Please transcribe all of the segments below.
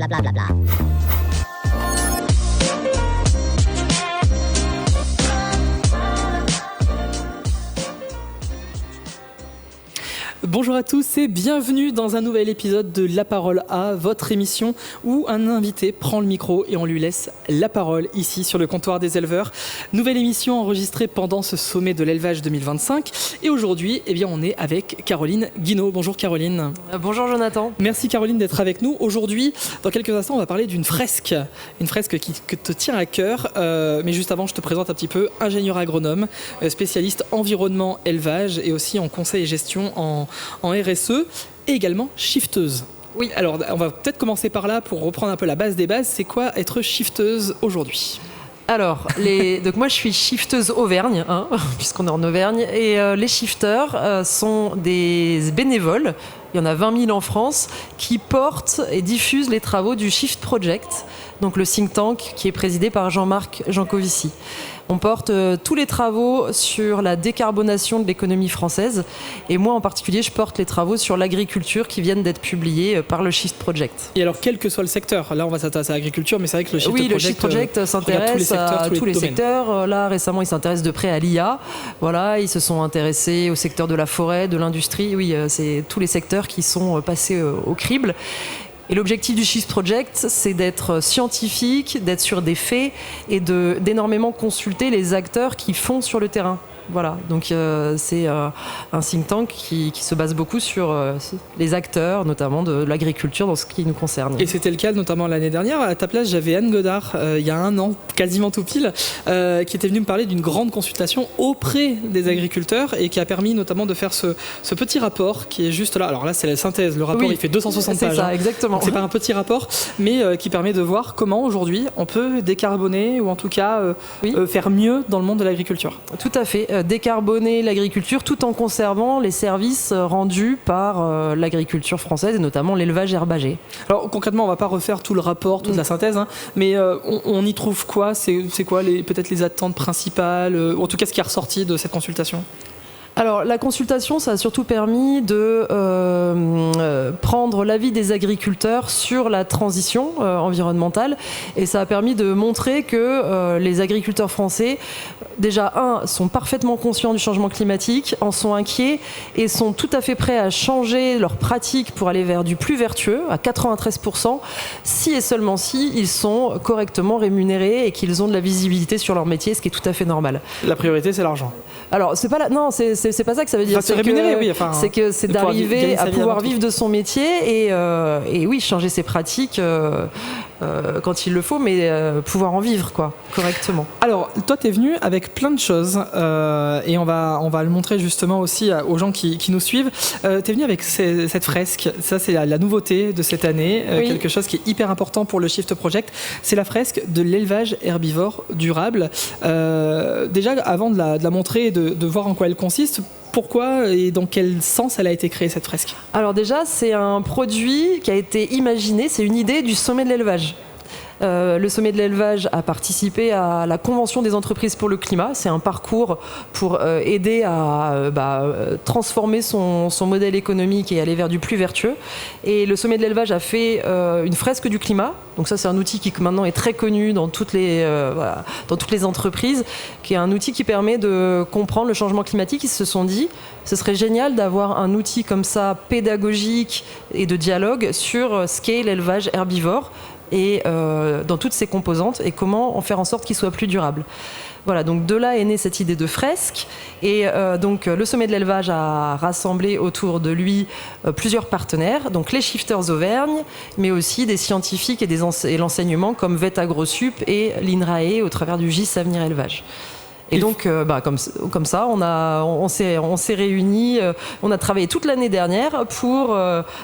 blablabla. Bonjour à tous et bienvenue dans un nouvel épisode de La Parole A, votre émission où un invité prend le micro et on lui laisse la parole ici sur le comptoir des éleveurs. Nouvelle émission enregistrée pendant ce sommet de l'élevage 2025 et aujourd'hui, on est avec Caroline Guinaud. Bonjour Caroline. Bonjour Jonathan. Merci Caroline d'être avec nous. Aujourd'hui, dans quelques instants, on va parler d'une fresque qui te tient à cœur. Mais juste avant, je te présente un petit peu ingénieur agronome, spécialiste environnement élevage et aussi en conseil et gestion en RSE et également shifteuse. Oui. Alors, on va peut-être commencer par là pour reprendre un peu la base des bases. C'est quoi être shifteuse aujourd'hui ? Alors, donc moi je suis shifteuse Auvergne, puisqu'on est en Auvergne, et les shifters sont des bénévoles, il y en a 20 000 en France, qui portent et diffusent les travaux du Shift Project, donc le think tank qui est présidé par Jean-Marc Jancovici. On porte tous les travaux sur la décarbonation de l'économie française, et moi en particulier je porte les travaux sur l'agriculture qui viennent d'être publiés par le Shift Project. Et alors quel que soit le secteur, là on va s'intéresser à l'agriculture, mais c'est vrai que le Shift Project s'intéresse à tous les secteurs. Là récemment ils s'intéressent de près à l'IA, voilà, ils se sont intéressés au secteur de la forêt, de l'industrie, oui, c'est tous les secteurs qui sont passés au crible. Et l'objectif du Shift Project, c'est d'être scientifique, d'être sur des faits et d'énormément consulter les acteurs qui font sur le terrain. Voilà, donc c'est un think tank qui se base beaucoup sur les acteurs, notamment de l'agriculture dans ce qui nous concerne. Et c'était le cas notamment l'année dernière. À ta place, j'avais Anne Godard, il y a un an, quasiment tout pile, qui était venue me parler d'une grande consultation auprès des agriculteurs et qui a permis notamment de faire ce petit rapport qui est juste là. Alors là, c'est la synthèse. Le rapport, il fait 260 pages. C'est ça, exactement. Donc, c'est pas un petit rapport, mais qui permet de voir comment aujourd'hui on peut décarboner ou en tout cas faire mieux dans le monde de l'agriculture. Tout à fait. Décarboner l'agriculture tout en conservant les services rendus par l'agriculture française et notamment l'élevage herbager. Alors concrètement, on va pas refaire tout le rapport, toute la synthèse, mais on y trouve quoi ? C'est quoi peut-être les attentes principales, ou en tout cas ce qui est ressorti de cette consultation ? Alors la consultation, ça a surtout permis de prendre l'avis des agriculteurs sur la transition environnementale et ça a permis de montrer que les agriculteurs français, déjà sont parfaitement conscients du changement climatique, en sont inquiets et sont tout à fait prêts à changer leurs pratiques pour aller vers du plus vertueux à 93%, si et seulement si ils sont correctement rémunérés et qu'ils ont de la visibilité sur leur métier, ce qui est tout à fait normal. La priorité, c'est l'argent. Alors c'est pas c'est pas ça que ça veut dire. C'est rémunéré, oui. Enfin, c'est d'arriver à pouvoir vivre de son métier et oui, changer ses pratiques quand il le faut, mais pouvoir en vivre correctement. Alors, toi, tu es venu avec plein de choses et on va le montrer justement aussi aux gens qui nous suivent. Tu es venu avec cette fresque. Ça, c'est la nouveauté de cette année. Oui. Quelque chose qui est hyper important pour le Shift Project. C'est la fresque de l'élevage herbivore durable. Déjà, avant de la montrer et de voir en quoi elle consiste, pourquoi et dans quel sens elle a été créée, cette fresque ? Alors déjà, c'est un produit qui a été imaginé, c'est une idée du sommet de l'élevage. Le sommet de l'élevage a participé à la Convention des entreprises pour le climat. C'est un parcours pour aider à transformer son modèle économique et aller vers du plus vertueux. Et le sommet de l'élevage a fait une fresque du climat. Donc ça, c'est un outil qui maintenant est très connu dans toutes les entreprises, qui est un outil qui permet de comprendre le changement climatique. Ils se sont dit, ce serait génial d'avoir un outil comme ça, pédagogique et de dialogue sur ce qu'est l'élevage herbivore et dans toutes ses composantes et comment en faire en sorte qu'il soit plus durable. Voilà, donc de là est née cette idée de fresque et donc le sommet de l'élevage a rassemblé autour de lui plusieurs partenaires, donc les Shifters Auvergne, mais aussi des scientifiques et l'enseignement comme VET AgroSup et l'INRAE au travers du GIS Avenir Élevage. Et donc, comme ça, on s'est réunis, on a travaillé toute l'année dernière pour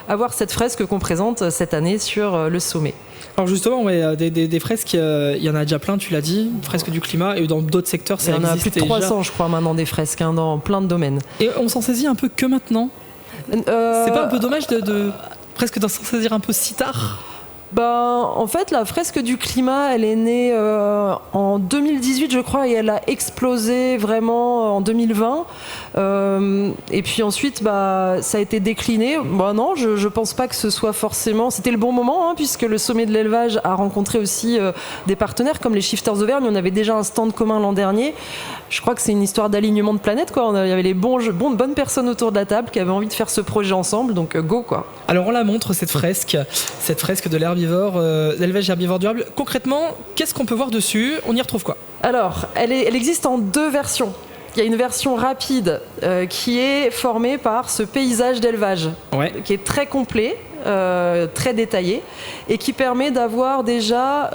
avoir cette fresque qu'on présente cette année sur le sommet. Alors justement, des fresques, il y en a déjà plein, tu l'as dit, fresques du climat, et dans d'autres secteurs, ça existe déjà. Il y en a plus de 300, je crois, maintenant, des fresques, dans plein de domaines. Et on s'en saisit un peu que maintenant. C'est pas un peu dommage de presque d'en s'en saisir un peu si tard ? En fait, la fresque du climat, elle est née en 2018, je crois, et elle a explosé vraiment en 2020. Et puis ensuite, ça a été décliné. Non, je pense pas que ce soit forcément... C'était le bon moment, puisque le sommet de l'élevage a rencontré aussi des partenaires comme les Shifters d'Auvergne. On avait déjà un stand commun l'an dernier. Je crois que c'est une histoire d'alignement de planète, quoi. Il y avait les bonnes personnes autour de la table qui avaient envie de faire ce projet ensemble, donc go, quoi. Alors on la montre, cette fresque de l'herbivore, l'élevage herbivore durable. Concrètement, qu'est-ce qu'on peut voir dessus? On y retrouve quoi? Alors, elle existe en 2 versions. Il y a une version rapide qui est formée par ce paysage d'élevage, qui est très complet, très détaillé, et qui permet d'avoir déjà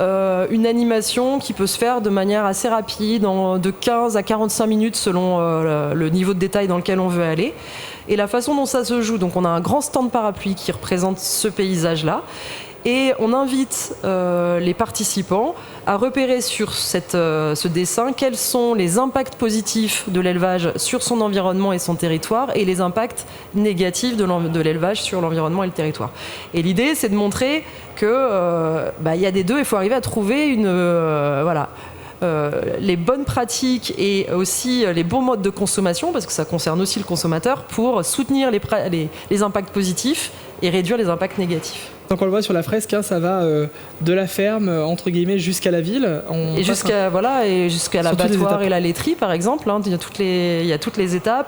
une animation qui peut se faire de manière assez rapide, de 15 à 45 minutes selon le niveau de détail dans lequel on veut aller. Et la façon dont ça se joue, donc on a un grand stand parapluie qui représente ce paysage-là, et on invite les participants à repérer sur ce dessin quels sont les impacts positifs de l'élevage sur son environnement et son territoire, et les impacts négatifs de l'élevage sur l'environnement et le territoire. Et l'idée, c'est de montrer que y a des deux, il faut arriver à trouver les bonnes pratiques et aussi les bons modes de consommation, parce que ça concerne aussi le consommateur, pour soutenir les impacts positifs et réduire les impacts négatifs. Donc on le voit sur la fresque, ça va de la ferme entre guillemets jusqu'à la ville. Jusqu'à l'abattoir et la laiterie par exemple. Il y a toutes les étapes.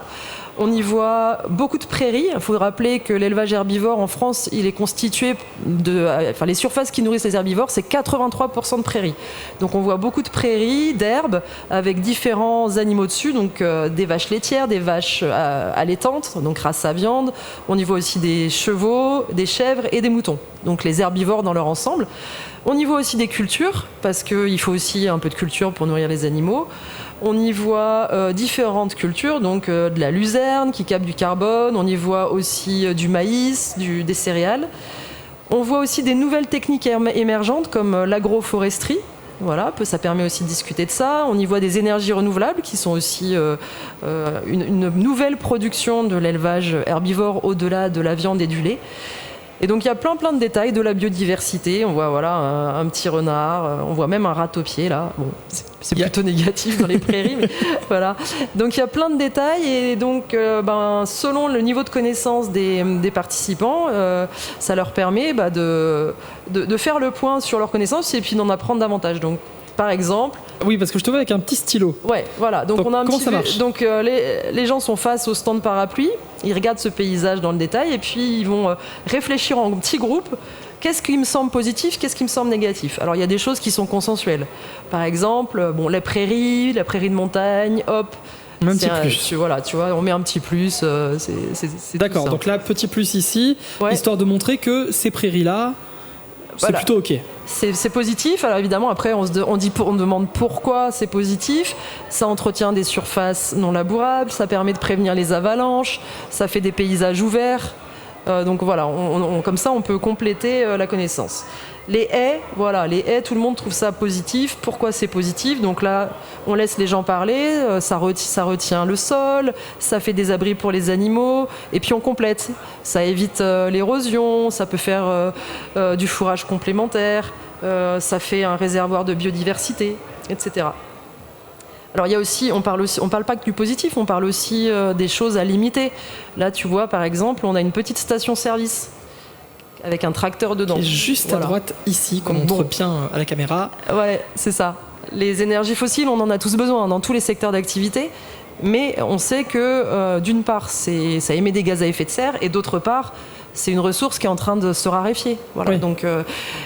On y voit beaucoup de prairies. Il faut rappeler que l'élevage herbivore en France, il est constitué les surfaces qui nourrissent les herbivores, c'est 83% de prairies. Donc on voit beaucoup de prairies, d'herbes, avec différents animaux dessus, donc des vaches laitières, des vaches allaitantes, donc race à viande. On y voit aussi des chevaux, des chèvres et des moutons, donc les herbivores dans leur ensemble. On y voit aussi des cultures, parce qu'il faut aussi un peu de culture pour nourrir les animaux. On y voit différentes cultures, donc de la luzerne qui capte du carbone. On y voit aussi du maïs, des céréales. On voit aussi des nouvelles techniques émergentes comme l'agroforesterie. Voilà, ça permet aussi de discuter de ça. On y voit des énergies renouvelables qui sont aussi une nouvelle production de l'élevage herbivore au-delà de la viande et du lait. Et donc il y a plein de détails, de la biodiversité. On voit un petit renard, on voit même un ratopier là. Bon, c'est plutôt négatif dans les prairies, mais voilà. Donc il y a plein de détails, et donc selon le niveau de connaissance des participants, ça leur permet de faire le point sur leurs connaissances et puis d'en apprendre davantage. Donc par exemple. Oui, parce que je te vois avec un petit stylo. Ouais, voilà. Donc on a comment ça marche ? Donc les gens sont face au stand parapluie, ils regardent ce paysage dans le détail et puis ils vont réfléchir en petits groupes. Qu'est-ce qui me semble positif, qu'est-ce qui me semble négatif ? Alors il y a des choses qui sont consensuelles. Par exemple, la prairie de montagne, hop. Un petit plus. Tu vois, on met un petit plus. C'est d'accord, donc là, petit plus ici, histoire de montrer que ces prairies-là, c'est plutôt OK. C'est positif. Alors évidemment, après, on demande pourquoi c'est positif. Ça entretient des surfaces non labourables, ça permet de prévenir les avalanches, ça fait des paysages ouverts. Donc voilà, comme ça, on peut compléter la connaissance. Les haies, tout le monde trouve ça positif. Pourquoi c'est positif ? Donc là, on laisse les gens parler, ça retient le sol, ça fait des abris pour les animaux, et puis on complète. Ça évite l'érosion, ça peut faire du fourrage complémentaire, ça fait un réservoir de biodiversité, etc. Alors il y a aussi, on parle pas que du positif, on parle aussi des choses à limiter. Là, tu vois, par exemple, on a une petite station-service avec un tracteur dedans. Et juste à droite, ici, qu'on montre bien à la caméra. Ouais, c'est ça. Les énergies fossiles, on en a tous besoin dans tous les secteurs d'activité, mais on sait que d'une part, ça émet des gaz à effet de serre, et d'autre part, c'est une ressource qui est en train de se raréfier. Voilà. Oui. Donc,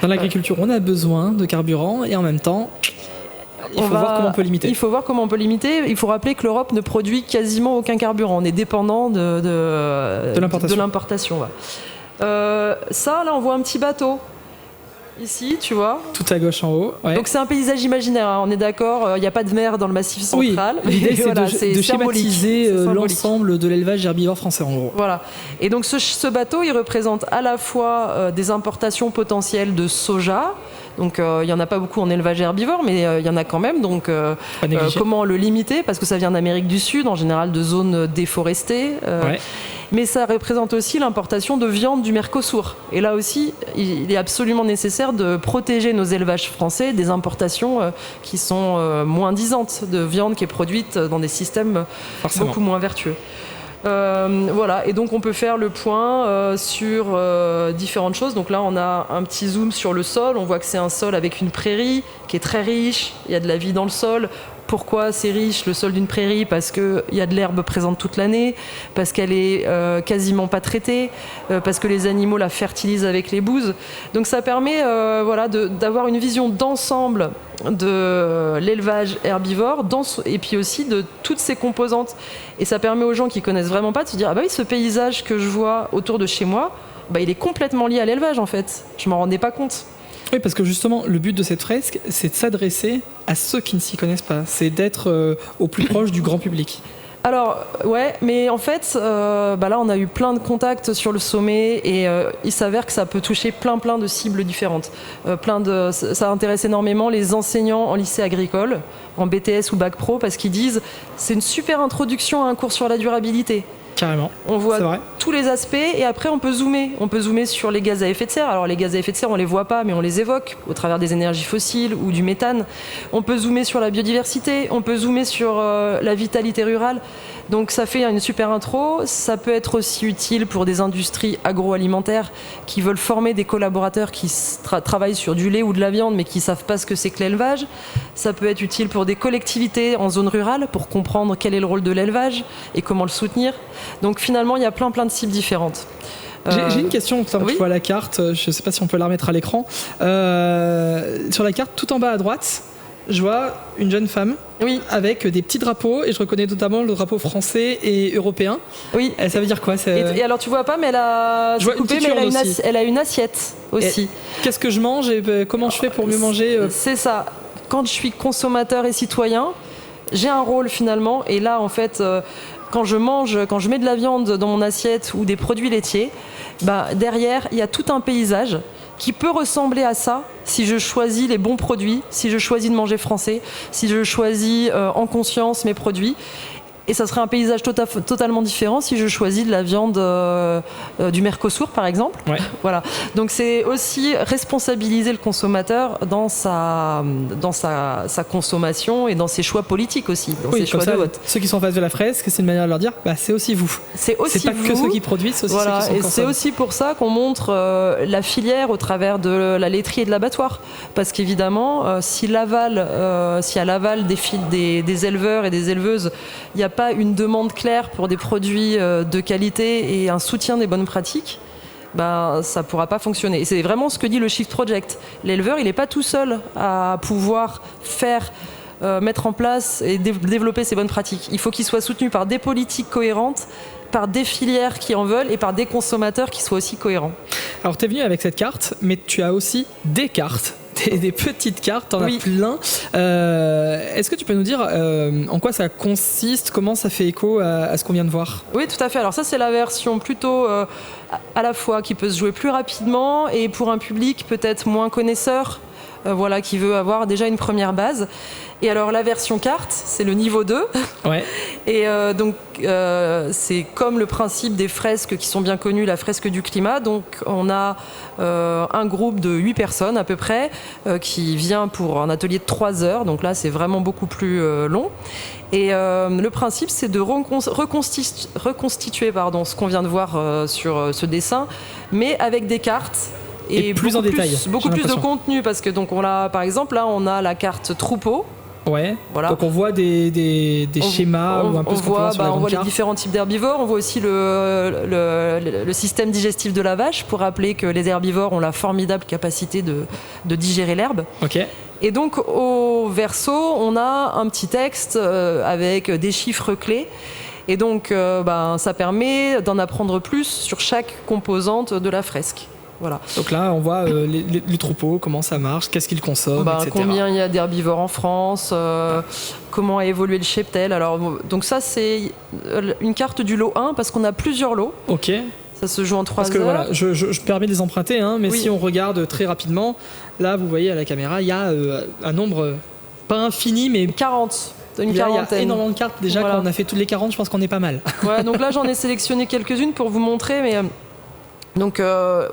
dans l'agriculture, on a besoin de carburant, et en même temps, il faut voir comment on peut limiter. Il faut voir comment on peut limiter. Il faut rappeler que l'Europe ne produit quasiment aucun carburant. On est dépendant de l'importation. Ça, là, on voit un petit bateau. Ici, tu vois. Tout à gauche en haut. Ouais. Donc c'est un paysage imaginaire, hein, on est d'accord. Il n'y a pas de mer dans le Massif central. Oui, l'idée c'est de schématiser l'ensemble de l'élevage herbivore français en gros. Voilà. Et donc ce bateau, il représente à la fois des importations potentielles de soja, Donc il n'y en a pas beaucoup en élevage herbivore, mais il y en a quand même. Donc comment le limiter? Parce que ça vient d'Amérique du Sud, en général de zones déforestées. Mais ça représente aussi l'importation de viande du Mercosur. Et là aussi, il est absolument nécessaire de protéger nos élevages français des importations qui sont moins disantes, de viande qui est produite dans des systèmes beaucoup moins vertueux. Voilà, et donc on peut faire le point sur différentes choses. Donc là on a un petit zoom sur le sol, on voit que c'est un sol avec une prairie qui est très riche, il y a de la vie dans le sol. Pourquoi c'est riche le sol d'une prairie? Parce qu'il y a de l'herbe présente toute l'année, parce qu'elle est quasiment pas traitée, parce que les animaux la fertilisent avec les bouses. Donc ça permet d'avoir une vision d'ensemble de l'élevage herbivore et puis aussi de toutes ses composantes. Et ça permet aux gens qui connaissent vraiment pas de se dire ah bah oui, ce paysage que je vois autour de chez moi, bah, il est complètement lié à l'élevage en fait. Je m'en rendais pas compte. Oui, parce que justement, le but de cette fresque, c'est de s'adresser à ceux qui ne s'y connaissent pas. C'est d'être au plus proche du grand public. Alors, ouais, mais en fait, là, on a eu plein de contacts sur le sommet et il s'avère que ça peut toucher plein de cibles différentes. Ça intéresse énormément les enseignants en lycée agricole, en BTS ou Bac Pro, parce qu'ils disent c'est une super introduction à un cours sur la durabilité. Carrément. On voit tous les aspects et après on peut zoomer. On peut zoomer sur les gaz à effet de serre. Alors les gaz à effet de serre, on les voit pas, mais on les évoque au travers des énergies fossiles ou du méthane. On peut zoomer sur la biodiversité. On peut zoomer sur la vitalité rurale. Donc ça fait une super intro. Ça peut être aussi utile pour des industries agroalimentaires qui veulent former des collaborateurs qui travaillent sur du lait ou de la viande, mais qui ne savent pas ce que c'est que l'élevage. Ça peut être utile pour des collectivités en zone rurale pour comprendre quel est le rôle de l'élevage et comment le soutenir. Donc finalement, il y a plein de cibles différentes. J'ai une question, je vois la carte, je ne sais pas si on peut la remettre à l'écran. Sur la carte, tout en bas à droite, je vois une jeune femme avec des petits drapeaux et je reconnais notamment le drapeau français et européen. Oui. Ça veut dire quoi? Et alors tu vois pas, mais elle a elle a une assiette aussi. Et qu'est-ce que je mange et comment je fais pour mieux manger? C'est ça. Quand je suis consommateur et citoyen, j'ai un rôle finalement. Et là, en fait, quand je mets de la viande dans mon assiette ou des produits laitiers, derrière, il y a tout un paysage qui peut ressembler à ça si je choisis les bons produits, si je choisis de manger français, si je choisis en conscience mes produits. Et ça serait un paysage totalement différent si je choisis de la viande du Mercosur, par exemple. Ouais. Voilà. Donc c'est aussi responsabiliser le consommateur dans sa consommation et dans ses choix politiques aussi, dans ses choix de vote. Ceux qui sont en face de la fresque, c'est une manière de leur dire, c'est aussi vous. C'est pas que ceux qui produisent, c'est aussi ceux qui sont et c'est aussi pour ça qu'on montre la filière au travers de la laiterie et de l'abattoir. Parce qu'évidemment, si à l'aval des éleveurs et des éleveuses, il n'y a pas une demande claire pour des produits de qualité et un soutien des bonnes pratiques, ça ne pourra pas fonctionner. Et c'est vraiment ce que dit le Shift Project. L'éleveur, il n'est pas tout seul à pouvoir mettre en place et développer ces bonnes pratiques. Il faut qu'il soit soutenu par des politiques cohérentes, par des filières qui en veulent et par des consommateurs qui soient aussi cohérents. Alors tu es venu avec cette carte, mais tu as aussi des cartes. Des petites cartes, t'en as plein. Est-ce que tu peux nous dire en quoi ça consiste, comment ça fait écho à ce qu'on vient de voir? Oui, tout à fait. Alors ça, c'est la version plutôt à la fois qui peut se jouer plus rapidement et pour un public peut-être moins connaisseur, qui veut avoir déjà une première base. Et alors la version carte, c'est le niveau 2. Ouais. Et donc c'est comme le principe des fresques qui sont bien connues, la fresque du climat. Donc on a un groupe de 8 personnes à peu près qui vient pour un atelier de 3 heures. Donc là c'est vraiment beaucoup plus long. Et le principe c'est de reconstituer ce qu'on vient de voir sur ce dessin, mais avec des cartes. Et plus en détail. Beaucoup plus de contenu parce que donc par exemple là on a la carte troupeau. Ouais. Voilà. Donc on voit des schémas ou un peu ce qu'on voit sur la on voit carte. Les différents types d'herbivores. On voit aussi le système digestif de la vache pour rappeler que les herbivores ont la formidable capacité de digérer l'herbe. Ok. Et donc au verso, on a un petit texte avec des chiffres clés. Et donc ça permet d'en apprendre plus sur chaque composante de la fresque. Voilà. Donc là, on voit les troupeaux, comment ça marche, qu'est-ce qu'ils consomment, etc. Combien il y a d'herbivores en France, comment a évolué le cheptel. Alors, donc ça, c'est une carte du lot 1 parce qu'on a plusieurs lots. Ok. Ça se joue en 3 Parce que heures. voilà, je me permets de les emprunter, hein, mais Oui. si on regarde très rapidement, là vous voyez à la caméra, il y a un nombre pas infini, mais 40. Une il y a quarantaine. énormément de cartes. Déjà, Voilà. quand on a fait toutes les 40, je pense qu'on est pas mal. Ouais, donc là j'en ai sélectionné quelques-unes pour vous montrer, mais donc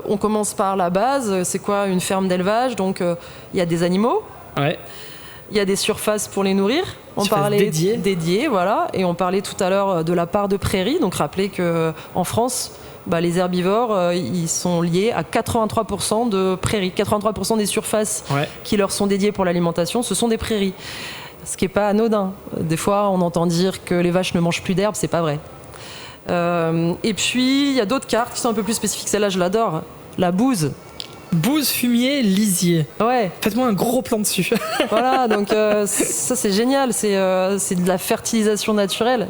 on commence par la base. C'est quoi une ferme d'élevage? Donc il y a des animaux, Ouais. il y a des surfaces pour les nourrir. On Surfaces parlait dédiées. voilà, et on parlait tout à l'heure de la part de prairies. Donc rappelez que en France, les herbivores, ils sont liés à 83% de prairies. 83% des surfaces Ouais. qui leur sont dédiées pour l'alimentation, ce sont des prairies. Ce qui n'est pas anodin. Des fois, on entend dire que les vaches ne mangent plus d'herbe, c'est pas vrai. Et puis, il y a d'autres cartes qui sont un peu plus spécifiques. Celle-là, je l'adore. La bouse. Bouse, fumier, lisier. Ouais, Faites-moi un gros plan dessus. voilà, donc ça c'est génial. C'est de la fertilisation naturelle.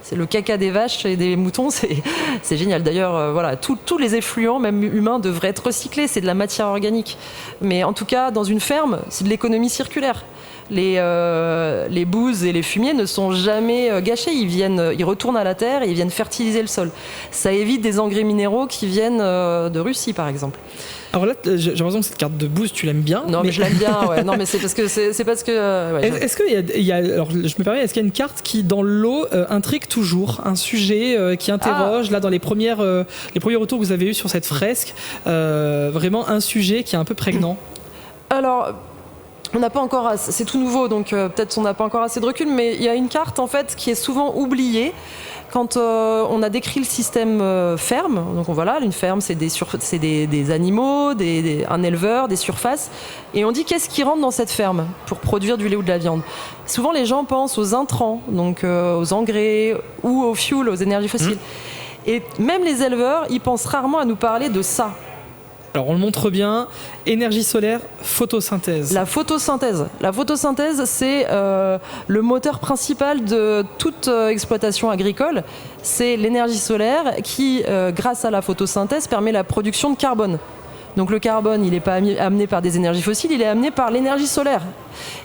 C'est le caca des vaches et des moutons, c'est génial. D'ailleurs, voilà, tous les effluents, même humains, devraient être recyclés. C'est de la matière organique. Mais en tout cas, dans une ferme, c'est de l'économie circulaire. Les bouses et les fumiers ne sont jamais gâchés. Ils retournent à la terre et ils viennent fertiliser le sol. Ça évite des engrais minéraux qui viennent de Russie, par exemple. Alors là, j'ai l'impression que cette carte de bouse, tu l'aimes bien. Non, mais je l'aime bien. Ouais. Non, mais c'est parce que. Ouais, Est-ce qu'il y a, alors je me permets, est-ce qu'il y a une carte qui dans le lot intrigue toujours, un sujet qui interroge là dans les premiers retours que vous avez eus sur cette fresque, vraiment un sujet qui est un peu prégnant. Alors. On n'a pas encore c'est tout nouveau, donc peut-être on n'a pas encore assez de recul, mais il y a une carte en fait qui est souvent oubliée quand on a décrit le système ferme. Donc voilà, une ferme c'est des animaux, un éleveur, des surfaces, et on dit qu'est-ce qui rentre dans cette ferme pour produire du lait ou de la viande. Souvent les gens pensent aux intrants, donc aux engrais ou au fuel, aux énergies fossiles. Et même les éleveurs, ils pensent rarement à nous parler de ça. Alors on le montre bien, énergie solaire, photosynthèse. La photosynthèse, c'est le moteur principal de toute exploitation agricole. C'est l'énergie solaire qui, grâce à la photosynthèse, permet la production de carbone. Donc le carbone, il n'est pas amené par des énergies fossiles, il est amené par l'énergie solaire.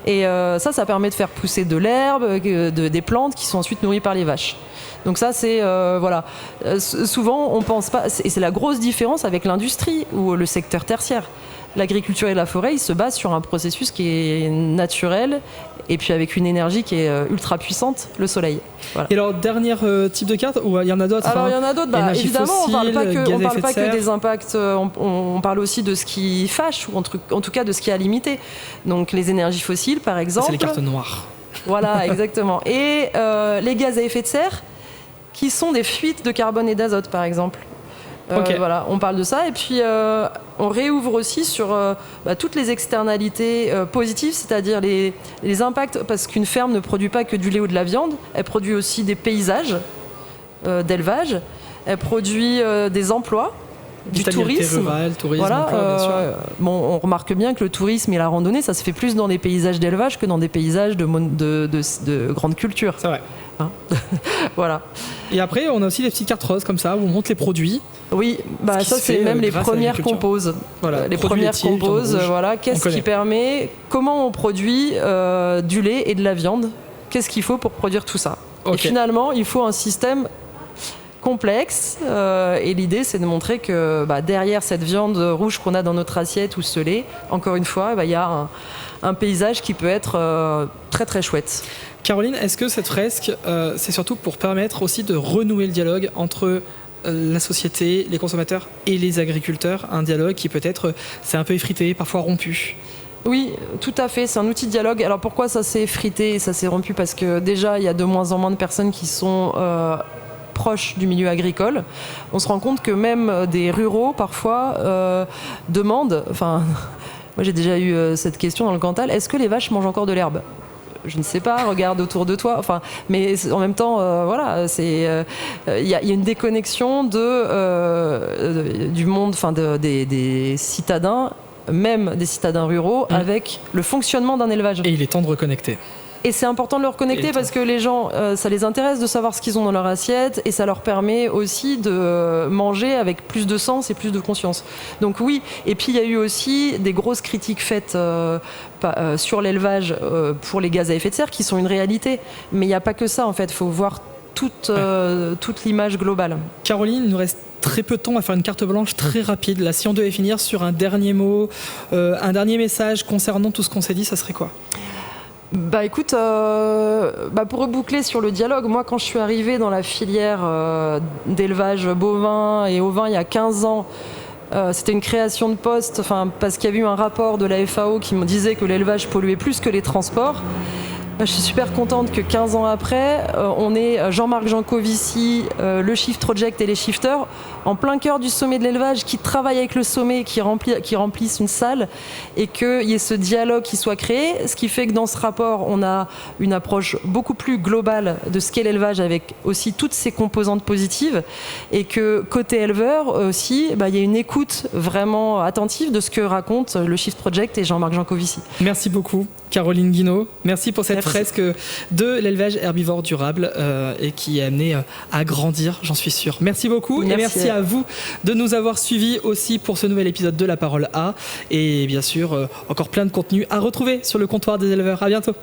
Et ça permet de faire pousser de l'herbe, des plantes qui sont ensuite nourries par les vaches. Donc ça, c'est voilà. Souvent, on pense pas, et c'est la grosse différence avec l'industrie ou le secteur tertiaire. L'agriculture et la forêt, ils se basent sur un processus qui est naturel et puis avec une énergie qui est ultra puissante, le soleil. Voilà. Et alors, dernier type de carte, ou il y en a d'autres? Alors, il y en a d'autres. Évidemment, on ne parle pas que des impacts, on parle aussi de ce qui fâche, ou en tout cas de ce qui a limité. Donc, les énergies fossiles, par exemple. C'est les cartes noires. Voilà, exactement. Et les gaz à effet de serre, qui sont des fuites de carbone et d'azote, par exemple. Okay. Voilà, on parle de ça. Et puis, on réouvre aussi sur toutes les externalités positives, c'est-à-dire les impacts, parce qu'une ferme ne produit pas que du lait ou de la viande, elle produit aussi des paysages d'élevage, elle produit des emplois, du tourisme. Rural, tourisme, voilà, bien sûr. On remarque bien que le tourisme et la randonnée, ça se fait plus dans des paysages d'élevage que dans des paysages de grande culture. C'est vrai. Hein. Voilà. Et après, on a aussi des petites cartes roses comme ça où on montre les produits. Oui, ça c'est même les premières composes. Voilà, les premières composes, voilà, qu'est-ce qui permet, comment on produit du lait et de la viande, qu'est-ce qu'il faut pour produire tout ça. Okay. Et finalement, il faut un système complexe et l'idée c'est de montrer que derrière cette viande rouge qu'on a dans notre assiette ou ce lait, encore une fois, il y a un paysage qui peut être très très chouette. Caroline, est-ce que cette fresque, c'est surtout pour permettre aussi de renouer le dialogue entre la société, les consommateurs et les agriculteurs, un dialogue qui peut-être s'est un peu effrité, parfois rompu? Oui, tout à fait, c'est un outil de dialogue. Alors pourquoi ça s'est effrité et ça s'est rompu? Parce que déjà, il y a de moins en moins de personnes qui sont proches du milieu agricole. On se rend compte que même des ruraux, parfois, demandent... Enfin, moi j'ai déjà eu cette question dans le Cantal, est-ce que les vaches mangent encore de l'herbe? Je ne sais pas, regarde autour de toi. Enfin, mais en même temps, voilà, il y a une déconnexion du monde, enfin des citadins, même des citadins ruraux, avec le fonctionnement d'un élevage. Et il est temps de reconnecter. Et c'est important de le reconnecter parce que les gens, ça les intéresse de savoir ce qu'ils ont dans leur assiette et ça leur permet aussi de manger avec plus de sens et plus de conscience. Donc oui, et puis il y a eu aussi des grosses critiques faites sur l'élevage pour les gaz à effet de serre qui sont une réalité. Mais il n'y a pas que ça en fait, il faut voir toute l'image globale. Caroline, il nous reste très peu de temps à faire une carte blanche très rapide. Là, si on devait finir sur un dernier mot, un dernier message concernant tout ce qu'on s'est dit, ça serait quoi ? Écoute, pour reboucler sur le dialogue, moi quand je suis arrivée dans la filière d'élevage bovin et ovin il y a 15 ans, c'était une création de poste, parce qu'il y avait eu un rapport de la FAO qui me disait que l'élevage polluait plus que les transports. Je suis super contente que 15 ans après, on ait Jean-Marc Jancovici, le Shift Project et les shifters en plein cœur du sommet de l'élevage qui travaillent avec le sommet, qui remplissent une salle et qu'il y ait ce dialogue qui soit créé. Ce qui fait que dans ce rapport, on a une approche beaucoup plus globale de ce qu'est l'élevage avec aussi toutes ses composantes positives et que côté éleveur aussi, il y a une écoute vraiment attentive de ce que raconte le Shift Project et Jean-Marc Jancovici. Merci beaucoup. Caroline Guinaud, merci pour cette fresque de l'élevage herbivore durable et qui est amenée à grandir, j'en suis sûr. Merci beaucoup et merci à vous de nous avoir suivis aussi pour ce nouvel épisode de La Parole A et bien sûr encore plein de contenu à retrouver sur le comptoir des éleveurs. À bientôt.